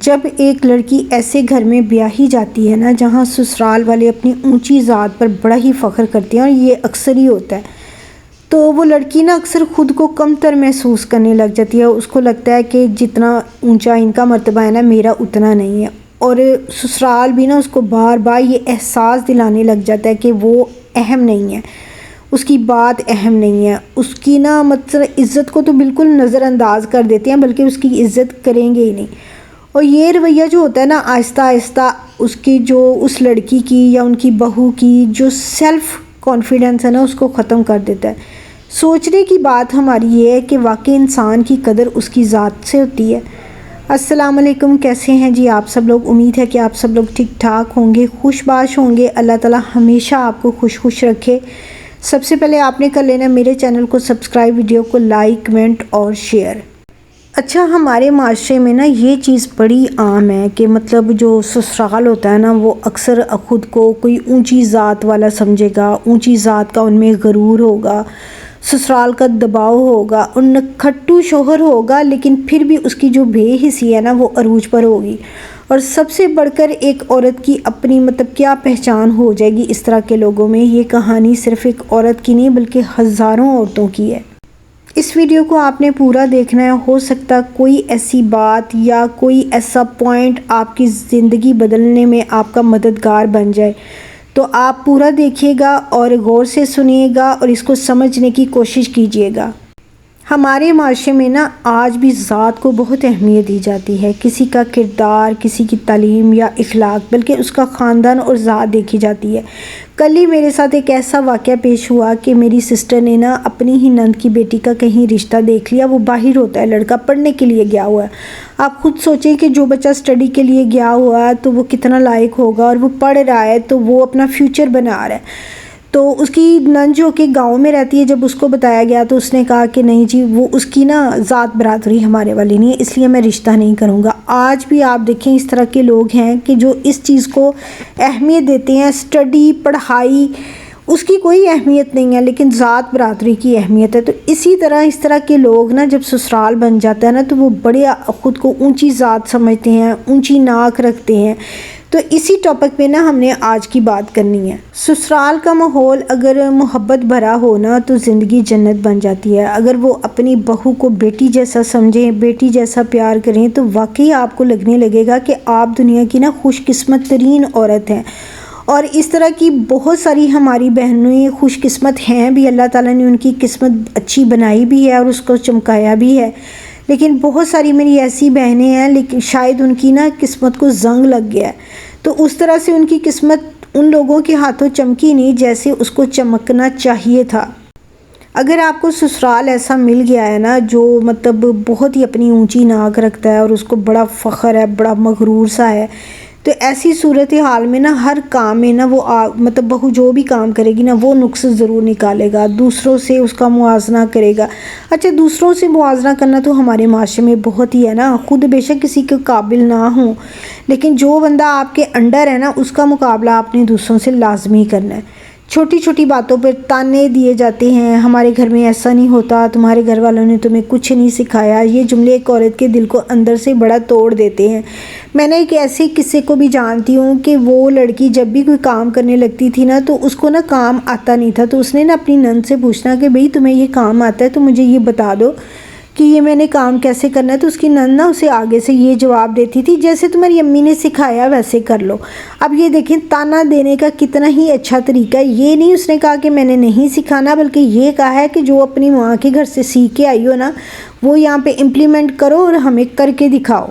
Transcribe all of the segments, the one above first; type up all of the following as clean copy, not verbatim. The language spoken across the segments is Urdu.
جب ایک لڑکی ایسے گھر میں بیاہی جاتی ہے نا جہاں سسرال والے اپنی اونچی ذات پر بڑا ہی فخر کرتے ہیں، اور یہ اکثر ہی ہوتا ہے، تو وہ لڑکی نا اکثر خود کو کم تر محسوس کرنے لگ جاتی ہے۔ اس کو لگتا ہے کہ جتنا اونچا ان کا مرتبہ ہے نا میرا اتنا نہیں ہے، اور سسرال بھی نا اس کو بار بار یہ احساس دلانے لگ جاتا ہے کہ وہ اہم نہیں ہے، اس کی بات اہم نہیں ہے، اس کی نا مطلب عزت کو تو بالکل نظر انداز کر دیتے ہیں، بلکہ اس کی عزت کریں گے ہی نہیں۔ اور یہ رویہ جو ہوتا ہے نا آہستہ آہستہ اس لڑکی کی یا ان کی بہو کی جو سیلف کانفیڈنس ہے نا اس کو ختم کر دیتا ہے۔ سوچنے کی بات ہماری یہ ہے کہ واقعی انسان کی قدر اس کی ذات سے ہوتی ہے۔ السلام علیکم، کیسے ہیں جی آپ سب لوگ؟ امید ہے کہ آپ سب لوگ ٹھیک ٹھاک ہوں گے، خوش باش ہوں گے۔ اللہ تعالیٰ ہمیشہ آپ کو خوش رکھے۔ سب سے پہلے آپ نے کر لینا میرے چینل کو سبسکرائب، ویڈیو کو لائک، کمنٹ اور شیئر۔ اچھا، ہمارے معاشرے میں نا یہ چیز بڑی عام ہے کہ مطلب جو سسرال ہوتا ہے نا وہ اکثر خود کو کوئی اونچی ذات والا سمجھے گا، اونچی ذات کا ان میں غرور ہوگا، سسرال کا دباؤ ہوگا، اور نکھٹو شوہر ہوگا، لیکن پھر بھی اس کی جو بے حسی ہے نا وہ عروج پر ہوگی۔ اور سب سے بڑھ کر ایک عورت کی اپنی کیا پہچان ہو جائے گی اس طرح کے لوگوں میں۔ یہ کہانی صرف ایک عورت کی نہیں بلکہ ہزاروں عورتوں کی ہے۔ اس ویڈیو کو آپ نے پورا دیکھنا ہے، ہو سکتا کوئی ایسی بات یا کوئی ایسا پوائنٹ آپ کی زندگی بدلنے میں آپ کا مددگار بن جائے، تو آپ پورا دیکھیے گا اور غور سے سنیے گا اور اس کو سمجھنے کی کوشش کیجیے گا۔ ہمارے معاشرے میں نا آج بھی ذات کو بہت اہمیت دی جاتی ہے، کسی کا کردار، کسی کی تعلیم یا اخلاق، بلکہ اس کا خاندان اور ذات دیکھی جاتی ہے۔ کل ہی میرے ساتھ ایک ایسا واقعہ پیش ہوا کہ میری سسٹر نے نا اپنی ہی نند کی بیٹی کا کہیں رشتہ دیکھ لیا۔ وہ باہر ہوتا ہے، لڑکا پڑھنے کے لیے گیا ہوا ہے۔ آپ خود سوچیں کہ جو بچہ اسٹڈی کے لیے گیا ہوا ہے تو وہ کتنا لائق ہوگا، اور وہ پڑھ رہا ہے تو وہ اپنا فیوچر بنا رہا ہے۔ تو اس کی نند جو کہ گاؤں میں رہتی ہے، جب اس کو بتایا گیا تو اس نے کہا کہ نہیں جی، وہ اس کی نا ذات برادری ہمارے والی نہیں ہے، اس لیے میں رشتہ نہیں کروں گا۔ آج بھی آپ دیکھیں اس طرح کے لوگ ہیں کہ جو اس چیز کو اہمیت دیتے ہیں، اسٹڈی، پڑھائی، اس کی کوئی اہمیت نہیں ہے، لیکن ذات برادری کی اہمیت ہے۔ تو اسی طرح کے لوگ نا جب سسرال بن جاتا ہے نا تو وہ بڑے خود کو اونچی ذات سمجھتے ہیں، اونچی ناک رکھتے ہیں۔ تو اسی ٹاپک پہ نا ہم نے آج کی بات کرنی ہے۔ سسرال کا ماحول اگر محبت بھرا ہو نا تو زندگی جنت بن جاتی ہے۔ اگر وہ اپنی بہو کو بیٹی جیسا سمجھیں، بیٹی جیسا پیار کریں، تو واقعی آپ کو لگنے لگے گا کہ آپ دنیا کی نا خوش قسمت ترین عورت ہیں۔ اور اس طرح کی بہت ساری ہماری بہنیں خوش قسمت ہیں بھی، اللہ تعالیٰ نے ان کی قسمت اچھی بنائی بھی ہے اور اس کو چمکایا بھی ہے۔ لیکن بہت ساری میری ایسی بہنیں ہیں لیکن شاید ان کی نا قسمت کو زنگ لگ گیا ہے، تو اس طرح سے ان کی قسمت ان لوگوں کے ہاتھوں چمکی نہیں جیسے اس کو چمکنا چاہیے تھا۔ اگر آپ کو سسرال ایسا مل گیا ہے نا جو بہت ہی اپنی اونچی ناک رکھتا ہے اور اس کو بڑا فخر ہے، بڑا مغرور سا ہے، تو ایسی صورتحال میں نا ہر کام میں نا وہ بہو جو بھی کام کرے گی نا وہ نقص ضرور نکالے گا، دوسروں سے اس کا موازنہ کرے گا۔ اچھا، دوسروں سے موازنہ کرنا تو ہمارے معاشرے میں بہت ہی ہے نا، خود بے شک کسی کے قابل نہ ہوں، لیکن جو بندہ آپ کے انڈر ہے نا اس کا مقابلہ آپ نے دوسروں سے لازمی کرنا ہے۔ چھوٹی چھوٹی باتوں پر تانے دیے جاتے ہیں، ہمارے گھر میں ایسا نہیں ہوتا، تمہارے گھر والوں نے تمہیں کچھ نہیں سکھایا۔ یہ جملے ایک عورت کے دل کو اندر سے بڑا توڑ دیتے ہیں۔ میں نے ایک ایسے قصے کو بھی جانتی ہوں کہ وہ لڑکی جب بھی کوئی کام کرنے لگتی تھی نا تو اس کو نا کام آتا نہیں تھا، تو اس نے نا اپنی نند سے پوچھنا کہ بھئی تمہیں یہ کام آتا ہے تو مجھے یہ بتا دو کہ یہ میں نے کام کیسے کرنا ہے۔ تو اس کی نند نا اسے آگے سے یہ جواب دیتی تھی، جیسے تمہاری امی نے سکھایا ویسے کر لو۔ اب یہ دیکھیں تانا دینے کا کتنا ہی اچھا طریقہ ہے۔ یہ نہیں اس نے کہا کہ میں نے نہیں سکھانا، بلکہ یہ کہا ہے کہ جو اپنی ماں کے گھر سے سیکھ کے آئی ہو نا وہ یہاں پہ امپلیمنٹ کرو اور ہمیں کر کے دکھاؤ۔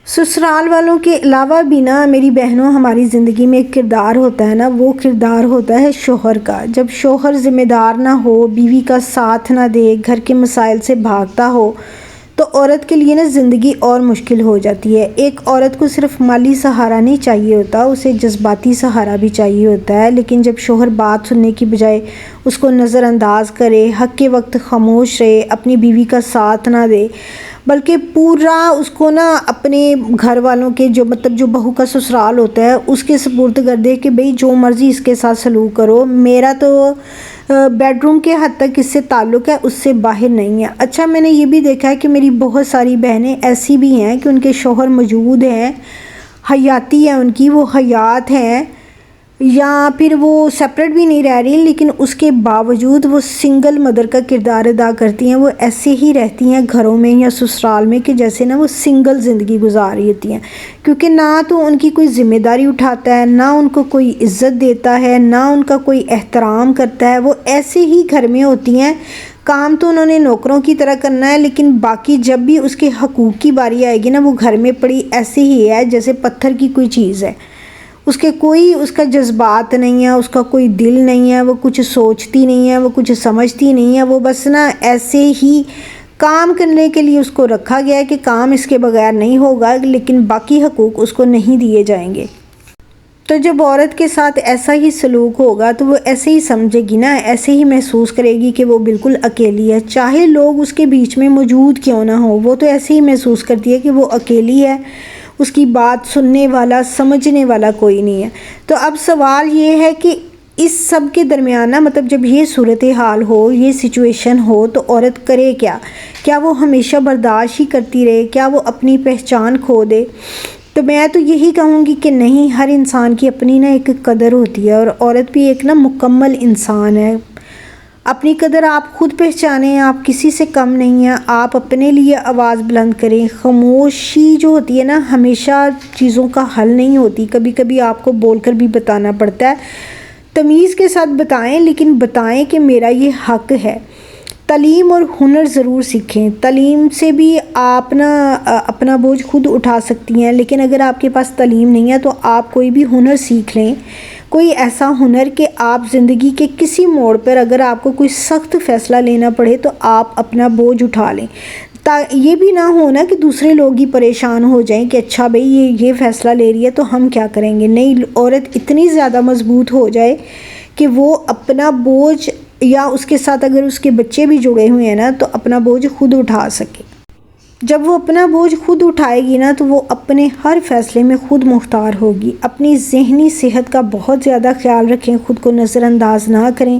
سسرال والوں کے علاوہ بھی نا میری بہنوں ہماری زندگی میں ایک کردار ہوتا ہے نا، وہ کردار ہوتا ہے شوہر کا۔ جب شوہر ذمہ دار نہ ہو، بیوی کا ساتھ نہ دے، گھر کے مسائل سے بھاگتا ہو، تو عورت کے لیے نا زندگی اور مشکل ہو جاتی ہے۔ ایک عورت کو صرف مالی سہارا نہیں چاہیے ہوتا، اسے جذباتی سہارا بھی چاہیے ہوتا ہے۔ لیکن جب شوہر بات سننے کی بجائے اس کو نظر انداز کرے، حق کے وقت خاموش رہے، اپنی بیوی کا ساتھ نہ دے، بلکہ پورا اس کو نا اپنے گھر والوں کے جو بہو کا سسرال ہوتا ہے اس کے سپرد کر دے کہ بھئی جو مرضی اس کے ساتھ سلوک کرو، میرا تو بیڈ روم کے حد تک اس سے تعلق ہے، اس سے باہر نہیں ہے۔ اچھا، میں نے یہ بھی دیکھا ہے کہ میری بہت ساری بہنیں ایسی بھی ہیں کہ ان کے شوہر موجود ہیں، حیاتی ہے ان کی، وہ حیات ہیں، یا پھر وہ سپریٹ بھی نہیں رہ رہی، لیکن اس کے باوجود وہ سنگل مدر کا کردار ادا کرتی ہیں۔ وہ ایسے ہی رہتی ہیں گھروں میں یا سسرال میں کہ جیسے نا وہ سنگل زندگی گزار رہی ہوتی ہیں، کیونکہ نہ تو ان کی کوئی ذمہ داری اٹھاتا ہے، نہ ان کو کوئی عزت دیتا ہے، نہ ان کا کوئی احترام کرتا ہے۔ وہ ایسے ہی گھر میں ہوتی ہیں، کام تو انہوں نے نوکروں کی طرح کرنا ہے، لیکن باقی جب بھی اس کے حقوق کی باری آئے گی نا، وہ گھر میں پڑی ایسے ہی ہے جیسے پتھر کی کوئی چیز ہے۔ اس کا جذبات نہیں ہے، اس کا کوئی دل نہیں ہے، وہ کچھ سوچتی نہیں ہے، وہ کچھ سمجھتی نہیں ہے، وہ بس نا ایسے ہی کام کرنے کے لیے اس کو رکھا گیا ہے کہ کام اس کے بغیر نہیں ہوگا، لیکن باقی حقوق اس کو نہیں دیے جائیں گے۔ تو جب عورت کے ساتھ ایسا ہی سلوک ہوگا تو وہ ایسے ہی سمجھے گی نا، ایسے ہی محسوس کرے گی کہ وہ بالکل اکیلی ہے، چاہے لوگ اس کے بیچ میں موجود کیوں نہ ہو، وہ تو ایسے ہی محسوس کرتی ہے کہ وہ اکیلی ہے، اس کی بات سننے والا سمجھنے والا کوئی نہیں ہے۔ تو اب سوال یہ ہے کہ اس سب کے درمیان مطلب جب یہ صورتحال ہو، یہ سچویشن ہو، تو عورت کرے کیا؟ کیا وہ ہمیشہ برداشت ہی کرتی رہے؟ کیا وہ اپنی پہچان کھو دے؟ تو میں تو یہی کہوں گی کہ نہیں، ہر انسان کی اپنی ایک قدر ہوتی ہے، اور عورت بھی ایک مکمل انسان ہے۔ اپنی قدر آپ خود پہچانیں، آپ کسی سے کم نہیں ہیں، آپ اپنے لیے آواز بلند کریں۔ خاموشی جو ہوتی ہے ہمیشہ چیزوں کا حل نہیں ہوتی، کبھی کبھی آپ کو بول کر بھی بتانا پڑتا ہے۔ تمیز کے ساتھ بتائیں، لیکن بتائیں کہ میرا یہ حق ہے۔ تعلیم اور ہنر ضرور سیکھیں، تعلیم سے بھی آپ اپنا بوجھ خود اٹھا سکتی ہیں، لیکن اگر آپ کے پاس تعلیم نہیں ہے تو آپ کوئی بھی ہنر سیکھ لیں، کوئی ایسا ہنر کہ آپ زندگی کے کسی موڑ پر اگر آپ کو کوئی سخت فیصلہ لینا پڑے تو آپ اپنا بوجھ اٹھا لیں۔ یہ بھی نہ ہونا کہ دوسرے لوگ ہی پریشان ہو جائیں کہ اچھا بھئی یہ فیصلہ لے رہی ہے تو ہم کیا کریں گے۔ نہیں، عورت اتنی زیادہ مضبوط ہو جائے کہ وہ اپنا بوجھ، یا اس کے ساتھ اگر اس کے بچے بھی جڑے ہوئے ہیں تو اپنا بوجھ خود اٹھا سکے۔ جب وہ اپنا بوجھ خود اٹھائے گی تو وہ اپنے ہر فیصلے میں خود مختار ہوگی۔ اپنی ذہنی صحت کا بہت زیادہ خیال رکھیں، خود کو نظر انداز نہ کریں،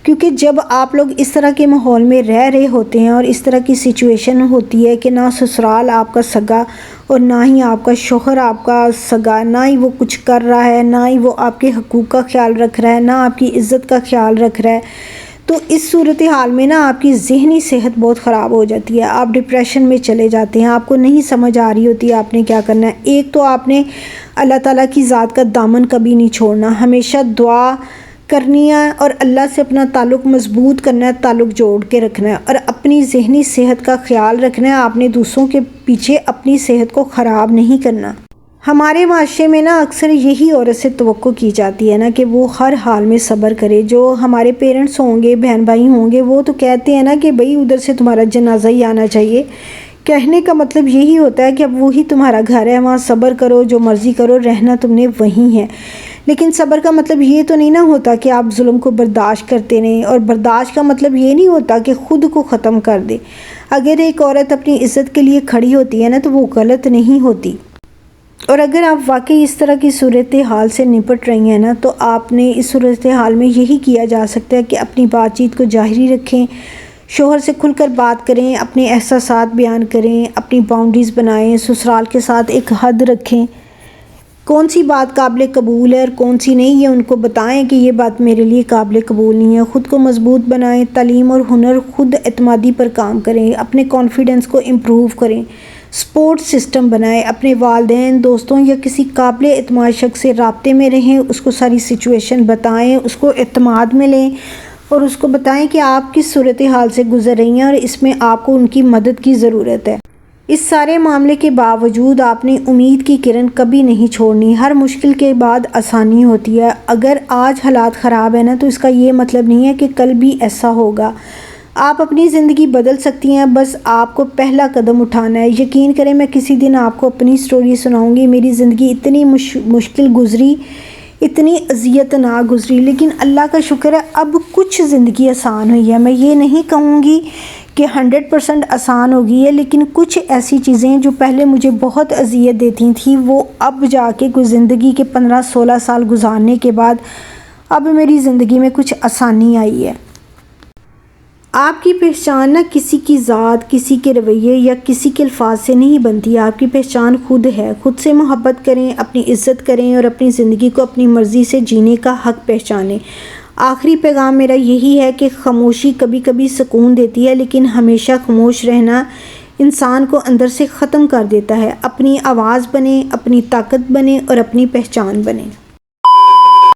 کیونکہ جب آپ لوگ اس طرح کے ماحول میں رہ رہے ہوتے ہیں اور اس طرح کی سچویشن ہوتی ہے کہ نہ سسرال آپ کا سگا اور نہ ہی آپ کا شوہر آپ کا سگا، نہ ہی وہ کچھ کر رہا ہے، نہ ہی وہ آپ کے حقوق کا خیال رکھ رہا ہے، نہ آپ کی عزت کا خیال رکھ رہا ہے، تو اس صورتحال میں آپ کی ذہنی صحت بہت خراب ہو جاتی ہے، آپ ڈپریشن میں چلے جاتے ہیں، آپ کو نہیں سمجھ آ رہی ہوتی آپ نے کیا کرنا ہے۔ ایک تو آپ نے اللہ تعالیٰ کی ذات کا دامن کبھی نہیں چھوڑنا، ہمیشہ دعا کرنی ہے اور اللہ سے اپنا تعلق مضبوط کرنا ہے، تعلق جوڑ کے رکھنا ہے، اور اپنی ذہنی صحت کا خیال رکھنا ہے۔ آپ نے دوسروں کے پیچھے اپنی صحت کو خراب نہیں کرنا۔ ہمارے معاشرے میں اکثر یہی عورت سے توقع کی جاتی ہے کہ وہ ہر حال میں صبر کرے۔ جو ہمارے پیرنٹس ہوں گے، بہن بھائی ہوں گے، وہ تو کہتے ہیں کہ بھئی ادھر سے تمہارا جنازہ ہی آنا چاہیے۔ کہنے کا مطلب یہی ہوتا ہے کہ اب وہی تمہارا گھر ہے، وہاں صبر کرو، جو مرضی کرو، رہنا تم نے وہیں ہے۔ لیکن صبر کا مطلب یہ تو نہیں ہوتا کہ آپ ظلم کو برداشت کرتے رہیں، اور برداشت کا مطلب یہ نہیں ہوتا کہ خود کو ختم کر دے۔ اگر ایک عورت اپنی عزت کے لیے کھڑی ہوتی ہے تو وہ غلط نہیں ہوتی، اور اگر آپ واقعی اس طرح کی صورتحال سے نپٹ رہی ہیں تو آپ نے اس صورتحال میں یہی کیا جا سکتا ہے کہ اپنی بات چیت کو جاری رکھیں، شوہر سے کھل کر بات کریں، اپنے احساسات بیان کریں، اپنی باؤنڈریز بنائیں، سسرال کے ساتھ ایک حد رکھیں، کون سی بات قابل قبول ہے اور کون سی نہیں، یہ ان کو بتائیں کہ یہ بات میرے لیے قابل قبول نہیں ہے۔ خود کو مضبوط بنائیں، تعلیم اور ہنر، خود اعتمادی پر کام کریں، اپنے کانفیڈنس کو امپروو کریں، سپورٹ سسٹم بنائیں، اپنے والدین، دوستوں یا کسی قابل اعتماد شخص سے رابطے میں رہیں، اس کو ساری سچویشن بتائیں، اس کو اعتماد میں لیں اور اس کو بتائیں کہ آپ کس صورتحال سے گزر رہی ہیں اور اس میں آپ کو ان کی مدد کی ضرورت ہے۔ اس سارے معاملے کے باوجود آپ نے امید کی کرن کبھی نہیں چھوڑنی۔ ہر مشکل کے بعد آسانی ہوتی ہے۔ اگر آج حالات خراب ہیں تو اس کا یہ مطلب نہیں ہے کہ کل بھی ایسا ہوگا۔ آپ اپنی زندگی بدل سکتی ہیں، بس آپ کو پہلا قدم اٹھانا ہے۔ یقین کریں، میں کسی دن آپ کو اپنی سٹوری سناؤں گی، میری زندگی اتنی مشکل گزری، اتنی اذیت نہ گزری، لیکن اللہ کا شکر ہے اب کچھ زندگی آسان ہوئی ہے۔ میں یہ نہیں کہوں گی کہ 100% آسان ہو گئی ہے، لیکن کچھ ایسی چیزیں جو پہلے مجھے بہت اذیت دیتی تھیں وہ اب جا کے کچھ زندگی کے 15-16 سال گزارنے کے بعد اب میری زندگی میں کچھ آسانی آئی ہے۔ آپ کی پہچان نہ کسی کی ذات، کسی کے رویے یا کسی کے الفاظ سے نہیں بنتی، آپ کی پہچان خود ہے۔ خود سے محبت کریں، اپنی عزت کریں اور اپنی زندگی کو اپنی مرضی سے جینے کا حق پہچانیں۔ آخری پیغام میرا یہی ہے کہ خاموشی کبھی کبھی سکون دیتی ہے، لیکن ہمیشہ خاموش رہنا انسان کو اندر سے ختم کر دیتا ہے۔ اپنی آواز بنیں، اپنی طاقت بنیں اور اپنی پہچان بنیں۔